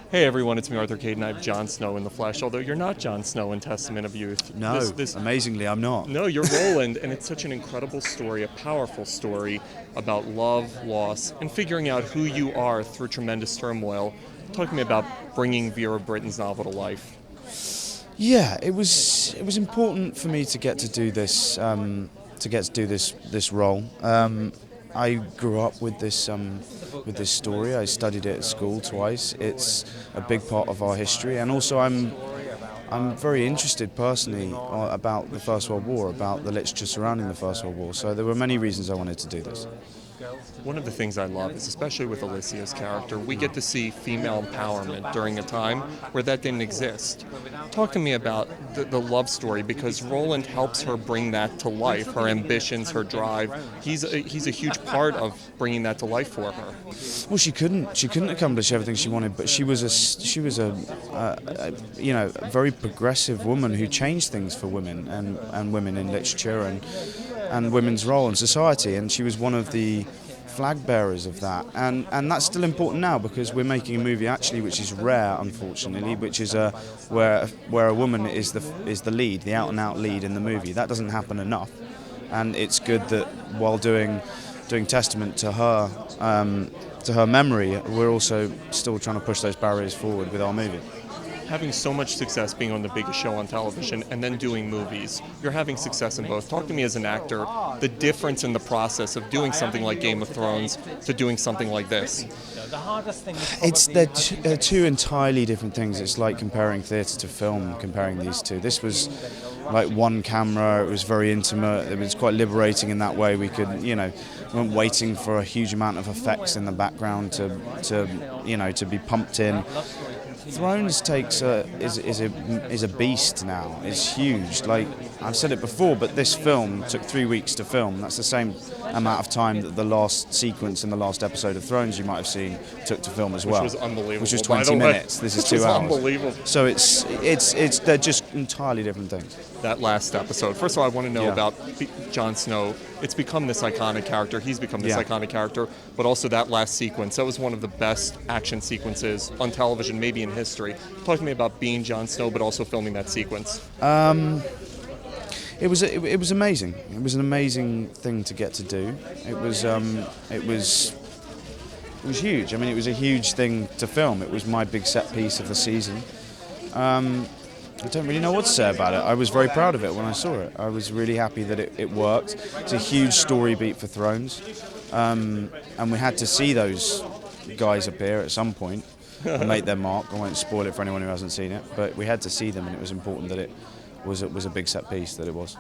Hey everyone, it's me Arthur Kade and I have Jon Snow in the flesh, although you're not Jon Snow in Testament of Youth. No, amazingly I'm not. No, you're Roland, and it's such an incredible story, a powerful story about love, loss, and figuring out who you are through tremendous turmoil. Talk to me about bringing Vera Britton's novel to life. Yeah, it was important for me to get to do this this role. I grew up with this story. I studied it at school twice. It's a big part of our history, and also I'm very interested personally about the First World War, about the literature surrounding the First World War. So there were many reasons I wanted to do this. One of the things I love is, especially with Alicia's character, we get to see female empowerment during a time where that didn't exist. Talk to me about the love story, because Roland helps her bring that to life, her ambitions, her drive. He's a huge part of bringing that to life for her. Well, she couldn't accomplish everything she wanted, but she was a very progressive woman who changed things for women and women in literature and women's role in society, and she was one of the flag bearers of that, and that's still important now, because we're making a movie actually which is rare, unfortunately, which is where a woman is the lead, the out and out lead in the movie. That doesn't happen enough, and it's good that while doing testament to her memory, we're also still trying to push those barriers forward with our movie. Having so much success being on the biggest show on television and then doing movies, you're having success in both. Talk to me as an actor, the difference in the process of doing something like Game of Thrones to doing something like this. They're two entirely different things. It's like comparing theatre to film, comparing these two. This was like one camera, it was very intimate, it was quite liberating in that way. We could, we weren't waiting for a huge amount of effects in the background to be pumped in. Thrones is a beast now. It's huge. Like I've said it before, but this film took 3 weeks to film. That's the same amount of time that the last sequence in the last episode of Thrones you might have seen took to film as well. Which was unbelievable. Which was 20 minutes. This is 2 hours. Unbelievable. So they're just entirely different things. That last episode. First of all, I want to know about Jon Snow. It's become this iconic character. He's become this iconic character. But also that last sequence. That was one of the best action sequences on television, maybe in history. Talk to me about being Jon Snow, but also filming that sequence. It was amazing. It was an amazing thing to get to do. It was huge. I mean, it was a huge thing to film. It was my big set piece of the season. I don't really know what to say about it. I was very proud of it when I saw it. I was really happy that it worked. It's a huge story beat for Thrones, and we had to see those guys appear at some point and make their mark. I won't spoil it for anyone who hasn't seen it, but we had to see them, and it was important that it was a big set piece, that it was.